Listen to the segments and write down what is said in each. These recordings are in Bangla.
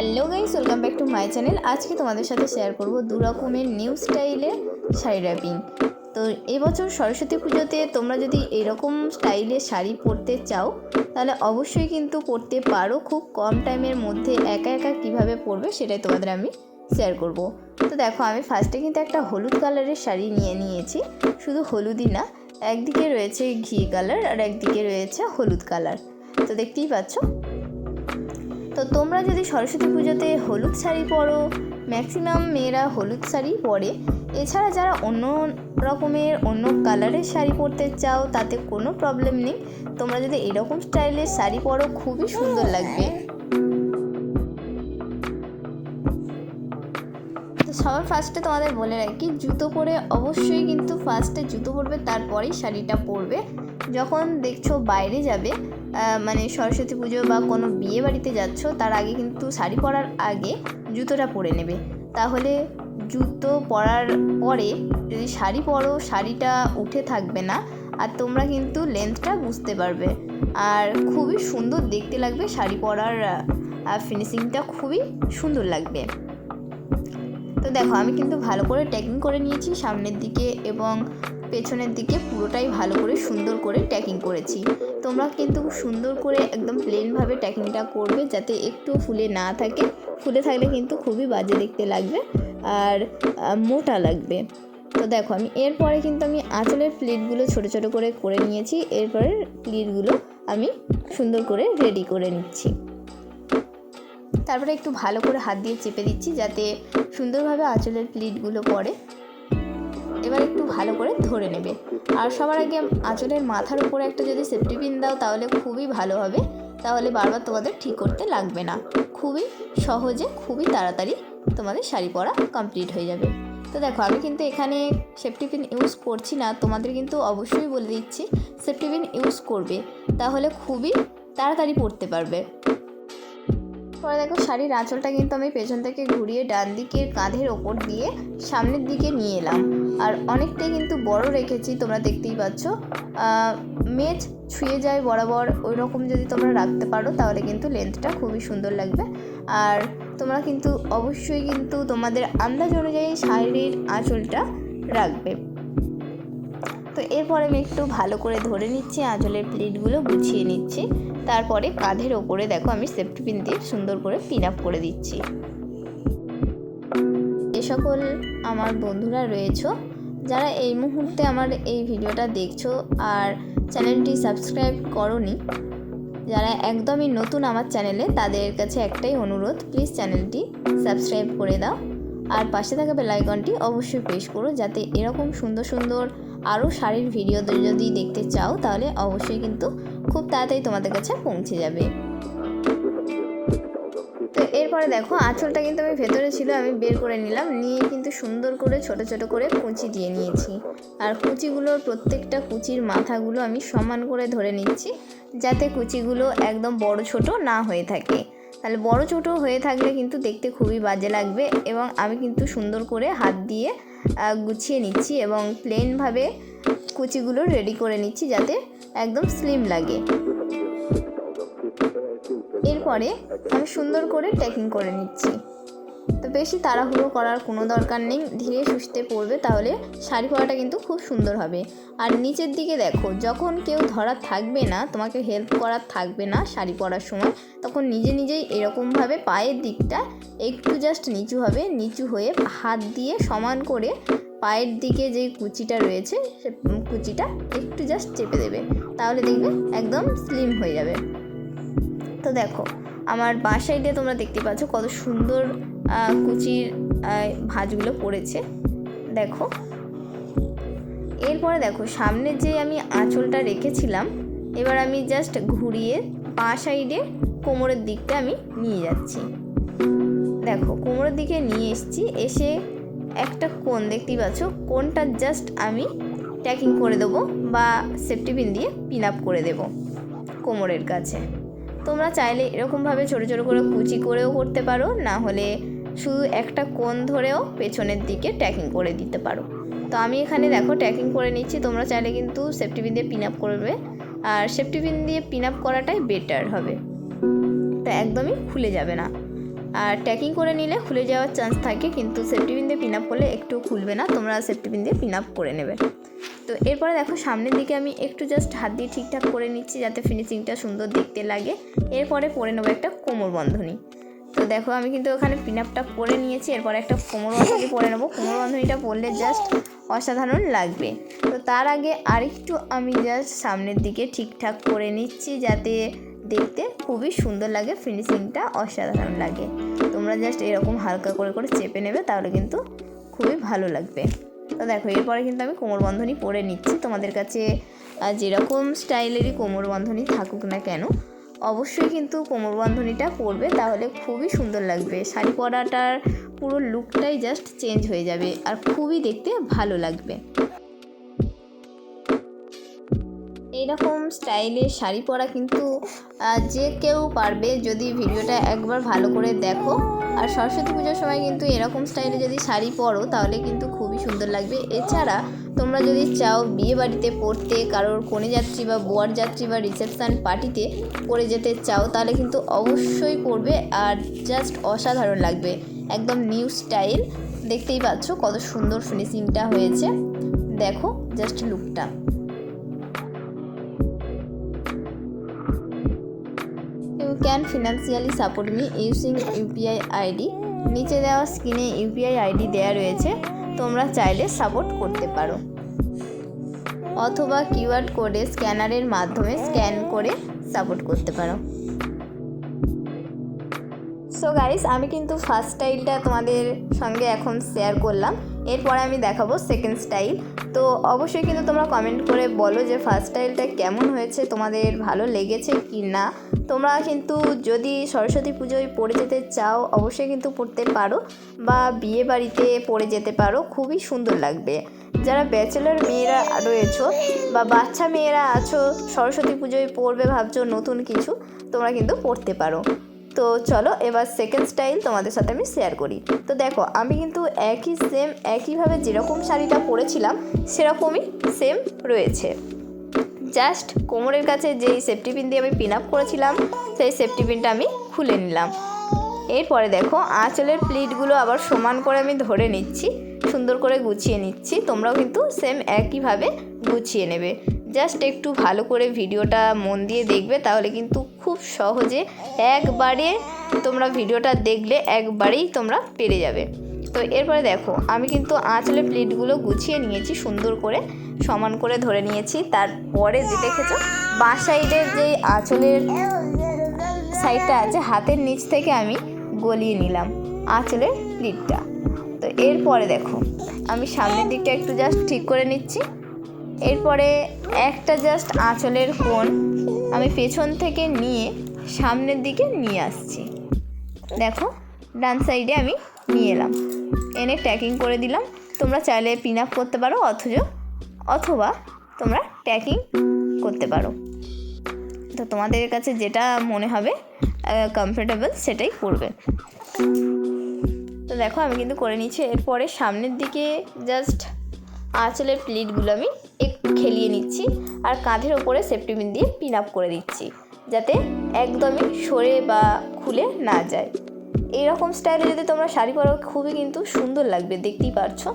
Hello guys, welcome back to my channel. আজকে তোমাদের সাথে শেয়ার করব দু রকমের নিউ স্টাইলের শাড়ি র্যাপিং। তো এবছর সরস্বতী পুজোতে তোমরা যদি এরকম স্টাইলের শাড়ি পরতে চাও তাহলে অবশ্যই কিন্তু পরতে পারো। খুব কম টাইমের মধ্যে একা একা কীভাবে পরবে সেটাই তোমাদের আমি শেয়ার করব। তো দেখো, আমি ফার্স্টে কিন্তু একটা হলুদ কালারের শাড়ি নিয়েছি। শুধু হলুদই না, একদিকে রয়েছে ঘি কালার আর একদিকে রয়েছে হলুদ কালার। তো দেখতেই পাচ্ছ। তো তোমরা যদি সরস্বতী পুজোতে হলুদ শাড়ি পরো, ম্যাক্সিমাম মেয়েরা হলুদ শাড়ি পরে। এছাড়া যারা অন্য রকমের অন্য কালারের শাড়ি পরতে চাও তাতে কোনো প্রবলেম নেই। তোমরা যদি এরকম স্টাইলের শাড়ি পরো খুবই সুন্দর লাগবে। তো সবার ফার্স্টে তোমাদের বলে রাখি, জুতো পরে অবশ্যই কিন্তু ফার্স্টে জুতো পরবে, তারপরেই শাড়িটা পরবে। যখন দেখছো বাইরে যাবে, মানে সরস্বতী পুজো বা কোনো বিয়ে বাড়িতে যাচ্ছ, তার আগে কিন্তু শাড়ি পরার আগে জুতোটা পরে নেবে। তাহলে জুতো পরার পরে যদি শাড়ি পরো, শাড়িটা উঠে থাকবে না আর তোমরা কিন্তু লেন্থটা বুঝতে পারবে আর খুবই সুন্দর দেখতে লাগবে। শাড়ি পরার ফিনিশিংটা খুবই সুন্দর লাগবে। তো দেখো, আমি কিন্তু ভালো করে ট্যাকিং করে নিয়েছি সামনের দিকে এবং পেছনের দিকে, পুরোটাই ভালো করে সুন্দর করে ট্যাকিং করেছি। তোমরা কিন্তু সুন্দর করে একদম প্লেনভাবে ট্যাকিংটা করবে, যাতে একটু ফুলে না থাকে। ফুলে থাকলে কিন্তু খুবই বাজে দেখতে লাগবে আর মোটা লাগবে। তো দেখো, এরপরে কিন্তু আমি আঁচলের প্লিটগুলো ছোটো ছোটো করে নিয়েছি। এরপরে প্লিটগুলো আমি সুন্দর করে রেডি করে নিচ্ছি। তারপরে একটু ভালো করে হাত দিয়ে চেপে দিচ্ছি যাতে সুন্দরভাবে আঁচলের প্লিটগুলো পড়ে। এবার একটু ভালো করে ধরে নেবে। আর সবার আগে আঁচলের মাথার উপরে একটা যদি সেফটি পিন দাও তাহলে খুবই ভালো হবে। তাহলে বারবার তোমাদের ঠিক করতে লাগবে না, খুবই সহজে খুবই তাড়াতাড়ি তোমাদের শাড়ি পরা কমপ্লিট হয়ে যাবে। তো দেখো, আমি কিন্তু এখানে সেফটি পিন ইউজ করছি না, তোমাদের কিন্তু অবশ্যই বলে দিচ্ছি সেফটি পিন ইউজ করবে, তাহলে খুবই তাড়াতাড়ি পরতে পারবে। পরে দেখো, শাড়ির আঁচলটা কিন্তু আমি পেছন থেকে ঘুরিয়ে ডান দিকের কাঁধের ওপর দিয়ে সামনের দিকে নিয়ে এলাম। আর অনেকটাই কিন্তু বড় রেখেছি, তোমরা দেখতেই পাচ্ছ। মেজ ছুঁয়ে যায় বরাবর, ওই রকম যদি তোমরা রাখতে পারো তাহলে কিন্তু লেন্থটা খুবই সুন্দর লাগবে। আর তোমরা কিন্তু অবশ্যই কিন্তু তোমাদের আন্দাজ অনুযায়ী শাড়ির আঁচলটা রাখবে। তো এরপরে আমি একটু ভালো করে ধরে নিচ্ছি, আঁচলের প্লিটগুলো গুছিয়ে নিচ্ছি। তারপরে কাঁধের ওপরে দেখো আমি সেফটি পিন দিয়ে সুন্দর করে পিন আপ করে দিচ্ছি। যে সকল আমার বন্ধুরা রয়েছো, যারা এই মুহূর্তে আমার এই ভিডিওটা দেখছো আর চ্যানেলটি সাবস্ক্রাইব করোনি, যারা একদমই নতুন আমার চ্যানেলে, তাদের কাছে একটাই অনুরোধ, প্লিজ চ্যানেলটি সাবস্ক্রাইব করে দাও আর পাশে থাকা বেল আইকনটি অবশ্যই প্রেস করো, যাতে এরকম সুন্দর সুন্দর আরও শাড়ির ভিডিও যদি দেখতে চাও তাহলে অবশ্যই কিন্তু খুব তাড়াতাড়ি তোমাদের কাছে পৌঁছে যাবে। তো এরপরে দেখো, আঁচলটা কিন্তু আমি ভেতরে ছিল, আমি বের করে নিলাম, নিয়ে কিন্তু সুন্দর করে ছোট ছোট করে কুঁচি দিয়ে নিয়েছি। আর কুচিগুলোর প্রত্যেকটা কুচির মাথাগুলো আমি সমান করে ধরে নিচ্ছি, যাতে কুচিগুলো একদম বড় ছোট না হয়ে থাকে। তাহলে বড় ছোট হয়ে থাকলে কিন্তু দেখতে খুবই বাজে লাগবে। এবং আমি কিন্তু সুন্দর করে হাত দিয়ে গুছিয়ে নিচ্ছি এবং প্লেনভাবে কুচিগুলো রেডি করে নিচ্ছি যাতে একদম স্লিম লাগে। এরপরে আমি সুন্দর করে ট্যাকিং করে নিচ্ছি। তো বেশি তাড়াহুড়ো করার কোনো দরকার নেই, ধীরে সুস্থে পরবে, তাহলে শাড়ি পরাটা কিন্তু খুব সুন্দর হবে। আর নিচের দিকে দেখো, যখন কেউ ধরা থাকবে না, তোমাকে হেল্প করার থাকবে না শাড়ি পরার সময়, তখন নিজে নিজেই এরকমভাবে পায়ের দিকটা একটু জাস্ট নিচু হবে, নিচু হয়ে হাত দিয়ে সমান করে পায়ের দিকে যে কুচিটা রয়েছে সে কুচিটা একটু জাস্ট চেপে দেবে, তাহলে দেখবে একদম স্লিম হয়ে যাবে। তো দেখো, আমার বাঁ সাইডে তোমরা দেখতে পাচ্ছ কত সুন্দর কুচির ভাঁজগুলো পড়েছে, দেখো। এরপরে দেখো, সামনে যে আমি আঁচলটা রেখেছিলাম, এবার আমি জাস্ট ঘুরিয়ে বাঁ সাইডে কোমরের দিকটা আমি নিয়ে যাচ্ছি। দেখো, কোমরের দিকে নিয়ে এসে একটা কোণ দেখতেই পাচ্ছ, কোণটা জাস্ট আমি ট্যাকিং করে দেবো বা সেফটি পিন দিয়ে পিন আপ করে দেবো কোমরের কাছে। তোমরা চাইলে এরকমভাবে ছোটো ছোটো করে কুচি করেও করতে পারো, না হলে শুধু একটা কোণ ধরেও পেছনের দিকে ট্যাকিং করে দিতে পারো। তো আমি এখানে দেখো ট্যাকিং করে নিচ্ছি, তোমরা চাইলে কিন্তু সেফটি পিন দিয়ে পিন আপ করবে, আর সেফটি পিন দিয়ে পিন আপ করাটাই বেটার হবে, তো একদমই খুলে যাবে না। আর ট্যাকিং করে নিলে খুলে যাওয়ার চান্স থাকে, কিন্তু সেফটি পিন দিয়ে পিন আপ করলে একটু খুলবে না, তোমরা সেফটি পিন দিয়ে পিন আপ করে নেবে। তো এরপরে দেখো সামনের দিকে আমি একটু জাস্ট হাত দিয়ে ঠিকঠাক করে নিচ্ছি যাতে ফিনিশিংটা সুন্দর দেখতে লাগে। এরপরে পরে নেবো একটা কোমর বন্ধনী। তো দেখো আমি কিন্তু ওখানে পিন আপটা করে নিয়েছি, এরপরে একটা কোমর বন্ধনী পরে নেবো। কোমর বন্ধনীটা পরলে জাস্ট অসাধারণ লাগবে। তো তার আগে আরেকটু আমি জাস্ট সামনের দিকে ঠিকঠাক করে নিচ্ছি যাতে দেখতে খুবই সুন্দর লাগে, ফিনিশিংটা অসাধারণ লাগে। তোমরা জাস্ট এরকম হালকা করে করে চেপে নেবে, তাহলে কিন্তু খুবই ভালো লাগবে। তো দেখো এরপরে কিন্তু আমি কোমর বন্ধনী পরে নিচ্ছি। তোমাদের কাছে যেরকম স্টাইলেরই কোমর বন্ধনী থাকুক না কেন, অবশ্যই কিন্তু কোমর বন্ধনীটা পরবে, তাহলে খুবই সুন্দর লাগবে। শাড়ি পরাটার পুরো লুকটাই জাস্ট চেঞ্জ হয়ে যাবে আর খুবই দেখতে ভালো লাগবে। এইরকম স্টাইলে শাড়ি পরা কিন্তু যে কেউ পারবে যদি ভিডিওটা একবার ভালো করে দেখো। আর সরস্বতী পুজোর সময় কিন্তু এরকম স্টাইলে যদি শাড়ি পরো তাহলে কিন্তু খুবই সুন্দর লাগবে। এছাড়া তোমরা যদি চাও বিয়ে বাড়িতে পরতে, কারোর কনে যাত্রী বা বর যাত্রী বা রিসেপশান পার্টিতে পরে যেতে চাও, তাহলে কিন্তু অবশ্যই পরবে আর জাস্ট অসাধারণ লাগবে। একদম নিউ স্টাইল, দেখতেই পাচ্ছ কত সুন্দর ফিনিশিংটা হয়েছে। দেখো জাস্ট লুকটা। You can financially support me using UPI ID। নিচে দেওয়া স্ক্রিনে UPI ID দেওয়া রয়েছে, তোমরা চাইলে সাপোর্ট করতে পারো, অথবা কিউআর কোডে স্ক্যানারের মাধ্যমে স্ক্যান করে সাপোর্ট করতে পারো। সো গাইস, আমি কিন্তু ফার্স্ট স্টাইলটা তোমাদের সঙ্গে এখন শেয়ার করলাম, এরপরে আমি দেখাবো সেকেন্ড স্টাইল। তো অবশ্যই কিন্তু তোমরা কমেন্ট করে বলো যে ফার্স্ট স্টাইলটা কেমন হয়েছে, তোমাদের ভালো লেগেছে কি না। তোমরা কিন্তু যদি সরস্বতী পুজোয় পরে যেতে চাও অবশ্যই কিন্তু পরতে পারো, বা বিয়ে বাড়িতে পরে যেতে পারো, খুবই সুন্দর লাগবে। যারা ব্যাচেলর মেয়েরা রয়েছো বা বাচ্চা মেয়েরা আছো, সরস্বতী পুজোয় পরবে ভাবছো নতুন কিছু, তোমরা কিন্তু পরতে পারো। তো চলো এবার সেকেন্ড স্টাইল তোমাদের সাথে আমি শেয়ার করি। তো দেখো আমি কিন্তু একইভাবে যেরকম শাড়িটা পরেছিলাম সেরকমই সেম রয়েছে, জাস্ট কোমরের কাছে যেই সেফটি পিন দিয়ে আমি পিন আপ করেছিলাম সেই সেফটি পিনটা আমি খুলে নিলাম। এরপরে দেখো আঁচলের প্লিটগুলো আবার সমান করে আমি ধরে নিচ্ছি, সুন্দর করে গুছিয়ে নিচ্ছি। তোমরাও কিন্তু সেম একইভাবে গুছিয়ে নেবে। জাস্ট একটু ভালো করে ভিডিওটা মন দিয়ে দেখবে, তাহলে কিন্তু খুব সহজে একবারে তোমরা ভিডিওটা দেখলে একবারেই তোমরা পেরে যাবে। তো এরপরে দেখো আমি কিন্তু আঁচলের প্লিটগুলো গুছিয়ে নিয়েছি, সুন্দর করে সমান করে ধরে নিয়েছি। তারপরে যে দেখেছো বাঁ সাইডের যে আঁচলের সাইডটা আছে হাতের নিচ থেকে আমি গলিয়ে নিলাম আঁচলের প্লিটটা। তো এরপরে দেখো আমি সামনের দিকটা একটু জাস্ট ঠিক করে নিচ্ছি। এরপরে একটা জাস্ট আঁচলের কোণ আমি পেছন থেকে নিয়ে সামনের দিকে নিয়ে আসছি। দেখো ডান সাইডে আমি নিয়ে এলাম, এনে ট্যাকিং করে দিলাম। তোমরা চাইলে পিন আপ করতে পারো, অথবা তোমরা ট্যাকিং করতে পারো। তো তোমাদের কাছে যেটা মনে হবে কমফোর্টেবল সেটাই করবে। তো দেখো আমি কিন্তু করে নিচ্ছি। এরপরে সামনের দিকে জাস্ট আঁচলের প্লিটগুলো আমি একটু খেলিয়ে নিচ্ছি আর কাঁধের ওপরে সেফটি পিন দিয়ে পিন আপ করে দিচ্ছি, যাতে একদমই সরে বা খুলে না যায়। এইরকম স্টাইলে যদি তোমরা শাড়ি পরো খুবই কিন্তু সুন্দর লাগবে, দেখতেই পারছো।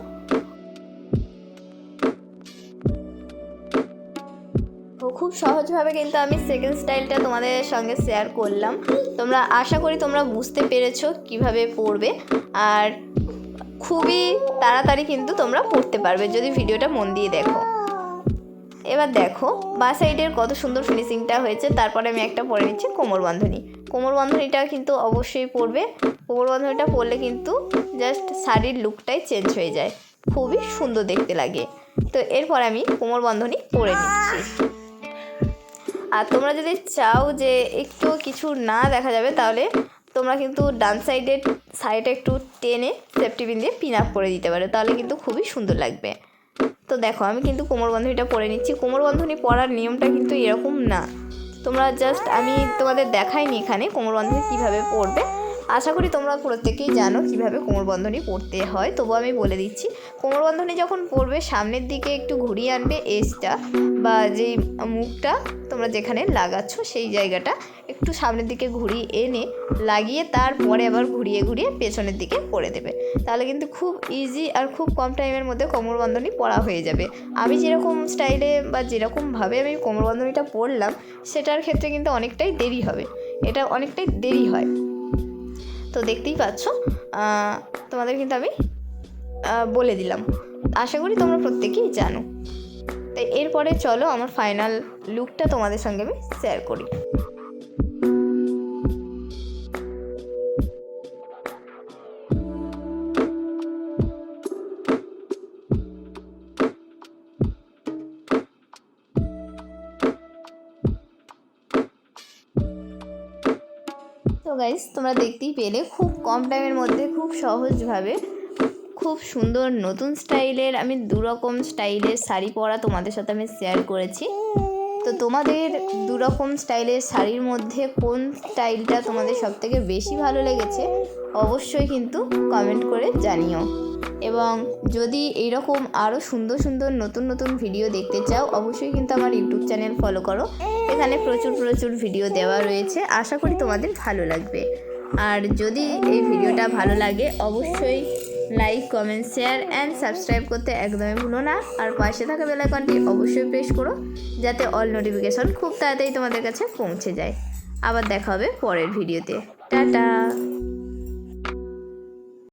খুব সহজভাবে কিন্তু আমি সেকেন্ড স্টাইলটা তোমাদের সঙ্গে শেয়ার করলাম। তোমরা আশা করি তোমরা বুঝতে পেরেছো কিভাবে পরবে, আর খুবই তাড়াতাড়ি কিন্তু তোমরা পরতে পারবে যদি ভিডিওটা মন দিয়ে দেখো। এবার দেখো বাঁ সাইডের কত সুন্দর ফিনিশিংটা হয়েছে। তারপরে আমি একটা পরে নিচ্ছি কোমর বন্ধনী। কোমর বন্ধনীটা কিন্তু অবশ্যই পরবে, কোমর বন্ধনীটা পরলে কিন্তু জাস্ট শাড়ির লুকটাই চেঞ্জ হয়ে যায়, খুবই সুন্দর দেখতে লাগে। তো এরপর আমি কোমর বন্ধনী পরে নিচ্ছি। আর তোমরা যদি চাও যে একটু কিছু না দেখা যাবে, তাহলে তোমরা কিন্তু ডান সাইডে একটু টেনে সেফটি পিন দিয়ে পিন আপ করে দিতে পারো, তাহলে কিন্তু খুবই সুন্দর লাগবে। তো দেখো আমি কিন্তু কোমর বন্ধনীটা পরে নিচ্ছি। কোমর বন্ধনী পরার নিয়মটা কিন্তু এরকম না, তোমরা জাস্ট আমি তোমাদের দেখাইনি এখানে কোমর বন্ধনী কীভাবে পরবে। আশা করি তোমরা প্রত্যেকেই জানো কিভাবে কোমরবন্ধনী পরতে হয়, তবু আমি বলে দিচ্ছি। কোমরবন্ধনী যখন পরবে সামনের দিকে একটু ঘুরিয়ে আনবে এজটা বা যেই মুখটা তোমরা যেখানে লাগাচ্ছ সেই জায়গাটা একটু সামনের দিকে ঘুরিয়ে এনে লাগিয়ে তারপরে আবার ঘুরিয়ে ঘুরিয়ে পেছনের দিকে পরে দেবে। তাহলে কিন্তু খুব ইজি আর খুব কম টাইমের মধ্যে কোমরবন্ধনী পরা হয়ে যাবে। আমি যেরকম স্টাইলে বা যেরকমভাবে আমি কোমরবন্ধনীটা পরলাম সেটার ক্ষেত্রে কিন্তু অনেকটাই দেরি হবে, এটা অনেকটাই দেরি হয়। তো দেখতেই পাচ্ছ, তোমাদের কিন্তু আমি বলে দিলাম। আশা করি তোমরা প্রত্যেকেই জানো। তাই এরপরে চলো আমার ফাইনাল লুকটা তোমাদের সঙ্গে আমি শেয়ার করি। তো গাইস, তোমরা দেখতেই পেলে খুব কম টাইমের মধ্যে খুব সহজভাবে খুব সুন্দর নতুন স্টাইলের আমি দুরকম স্টাইলের শাড়ি পরা তোমাদের সাথে আমি শেয়ার করেছি। তো তোমাদের দুরকম স্টাইলের শাড়ির মধ্যে কোন স্টাইলটা তোমাদের সবথেকে বেশি ভালো লেগেছে অবশ্যই কিন্তু কমেন্ট করে জানিও। এবং যদি এইরকম আরও সুন্দর সুন্দর নতুন নতুন ভিডিও দেখতে চাও অবশ্যই কিন্তু আমার ইউটিউব চ্যানেল ফলো করো, এখানে প্রচুর প্রচুর ভিডিও দেওয়া রয়েছে, আশা করি তোমাদের ভালো লাগবে। আর যদি এই ভিডিওটা ভালো লাগে অবশ্যই like, comment, share and subscribe করতে একদমই ভুলো না। আর পাশে থাকা বেল আইকনটি অবশ্যই প্রেস করো যাতে অল নোটিফিকেশন খুব তাড়াতাড়ি তোমাদের কাছে পৌঁছে যায়। আবার দেখা হবে পরের ভিডিওতে। টাটা।